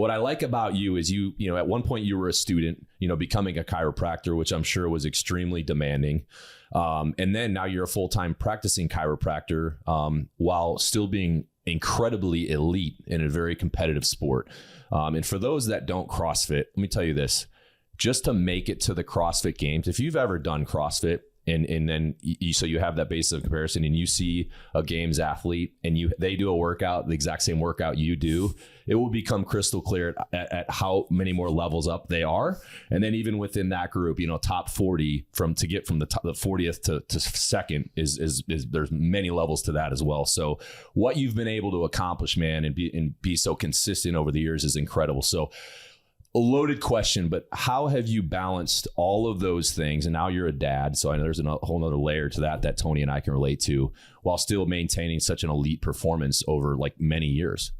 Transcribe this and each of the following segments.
what I like about you is you know, at one point you were a student, you know, becoming a chiropractor, which I'm sure was extremely demanding. And then now you're a full-time practicing chiropractor, while still being incredibly elite in a very competitive sport. And for those that don't CrossFit, let me tell you this, just to make it to the CrossFit Games, if you've ever done CrossFit, and then so you have that basis of comparison, and you see a games athlete and they do a workout, the exact same workout you do, it will become crystal clear at how many more levels up they are. And then even within that group, you know, top 40 to get from the 40th to second is there's many levels to that as well. So what you've been able to accomplish, man, and be so consistent over the years is incredible. So a loaded question, but how have you balanced all of those things? And now you're a dad, so I know there's a whole nother layer to that Tony and I can relate to, while still maintaining such an elite performance over like many years.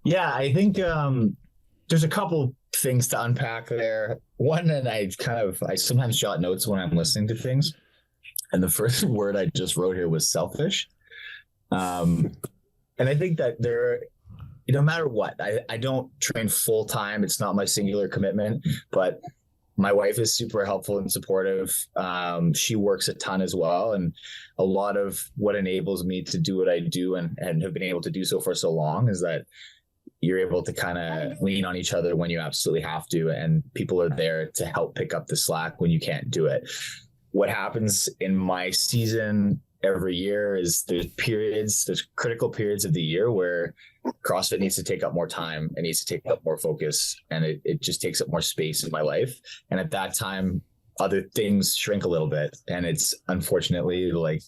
Yeah, I think there's a couple things to unpack there. One, and I sometimes jot notes when I'm listening to things. And the first word I just wrote here was selfish. And I think that no matter what, I don't train full time. It's not my singular commitment, but my wife is super helpful and supportive. She works a ton as well. And a lot of what enables me to do what I do and have been able to do so for so long is that you're able to kind of lean on each other when you absolutely have to. And people are there to help pick up the slack when you can't do it. What happens in my season every year is there's critical periods of the year where CrossFit needs to take up more time. It needs to take up more focus, and it just takes up more space in my life. And at that time, other things shrink a little bit. And it's unfortunately like,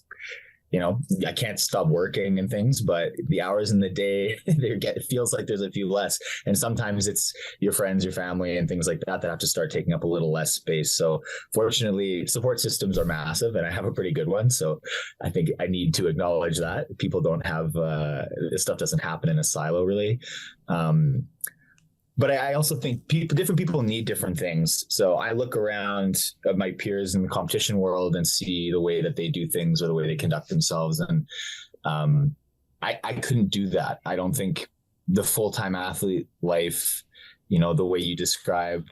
you know, I can't stop working and things, but the hours in the day, it feels like there's a few less. And sometimes it's your friends, your family, and things like that have to start taking up a little less space. So fortunately, support systems are massive, and I have a pretty good one. So I think I need to acknowledge that people don't have, this stuff doesn't happen in a silo really. But I also think different people need different things. So I look around at my peers in the competition world and see the way that they do things or the way they conduct themselves. And I couldn't do that. I don't think the full-time athlete life, you know, the way you describe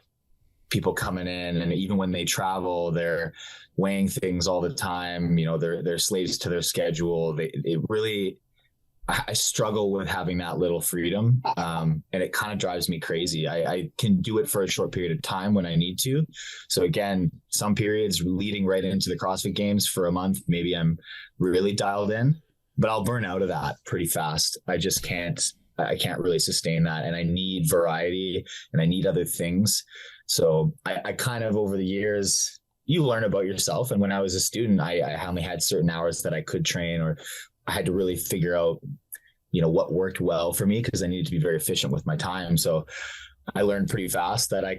people coming in, and even when they travel, they're weighing things all the time. You know, they're slaves to their schedule. I struggle with having that little freedom, and it kind of drives me crazy. I can do it for a short period of time when I need to. So again, some periods leading right into the CrossFit Games for a month, maybe I'm really dialed in, but I'll burn out of that pretty fast. I can't really sustain that. And I need variety and I need other things. So I kind of, over the years, you learn about yourself. And when I was a student, I only had certain hours that I could train, or I had to really figure out, you know, what worked well for me, because I needed to be very efficient with my time. So I learned pretty fast that I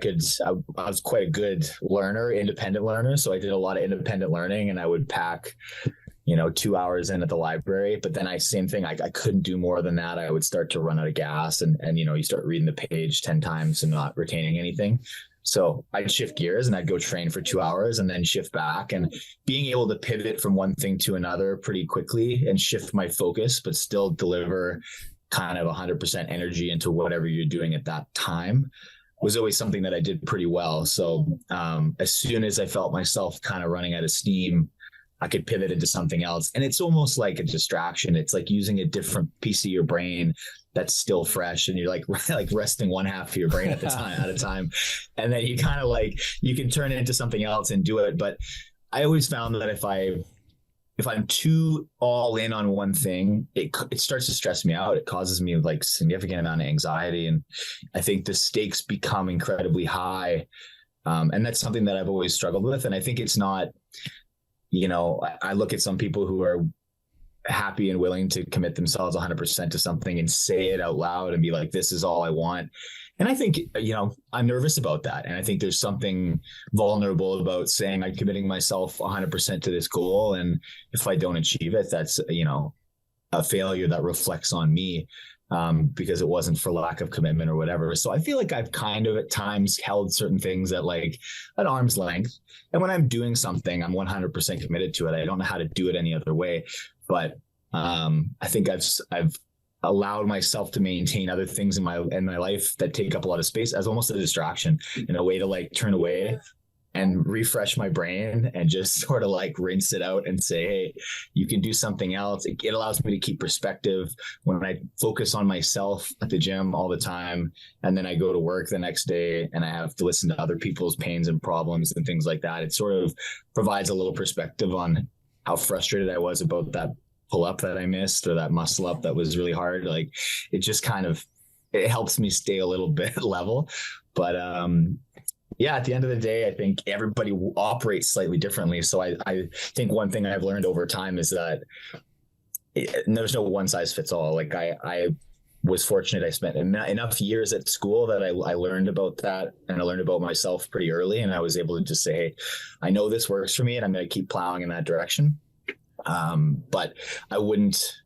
was quite a good learner, independent learner. So I did a lot of independent learning, and I would pack, you know, 2 hours in at the library. But then same thing, I couldn't do more than that. I would start to run out of gas, and, you know, you start reading the page 10 times and not retaining anything. So I'd shift gears and I'd go train for 2 hours and then shift back, and being able to pivot from one thing to another pretty quickly and shift my focus, but still deliver kind of 100% energy into whatever you're doing at that time was always something that I did pretty well. So as soon as I felt myself kind of running out of steam, I could pivot into something else. And it's almost like a distraction. It's like using a different piece of your brain that's still fresh, and you're like resting one half of your brain at a time. And then you kind of like, you can turn it into something else and do it. But I always found that if I'm too all in on one thing, it starts to stress me out. It causes me like significant amount of anxiety. And I think the stakes become incredibly high. And that's something that I've always struggled with. And I think it's not, you know, I look at some people who are happy and willing to commit themselves 100% to something and say it out loud and be like, this is all I want. And I think, you know, I'm nervous about that. And I think there's something vulnerable about saying I'm committing myself 100% to this goal, and if I don't achieve it, that's, you know, a failure that reflects on me, because it wasn't for lack of commitment or whatever. So I feel like I've kind of at times held certain things at like an arm's length. And when I'm doing something, I'm 100% committed to it. I don't know how to do it any other way. But I think I've allowed myself to maintain other things in my life that take up a lot of space as almost a distraction, in a way to like turn away and refresh my brain and just sort of like rinse it out and say, hey, you can do something else. It allows me to keep perspective when I focus on myself at the gym all the time. And then I go to work the next day and I have to listen to other people's pains and problems and things like that. It sort of provides a little perspective on how frustrated I was about that pull up that I missed, or that muscle up that was really hard. Like, it just kind of, it helps me stay a little bit level. But yeah, at the end of the day, I think everybody operates slightly differently. So I think one thing I've learned over time is that there's no one size fits all. Like I was fortunate. I spent enough years at school that I learned about that, and I learned about myself pretty early. And I was able to just say, hey, I know this works for me and I'm going to keep plowing in that direction. But I wouldn't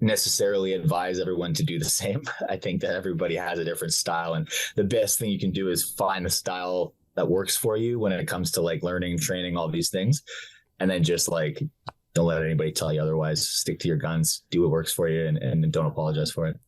necessarily advise everyone to do the same. I think that everybody has a different style, and the best thing you can do is find the style that works for you when it comes to like learning, training, all these things. And then just like, don't let anybody tell you otherwise. Stick to your guns, do what works for you, and don't apologize for it.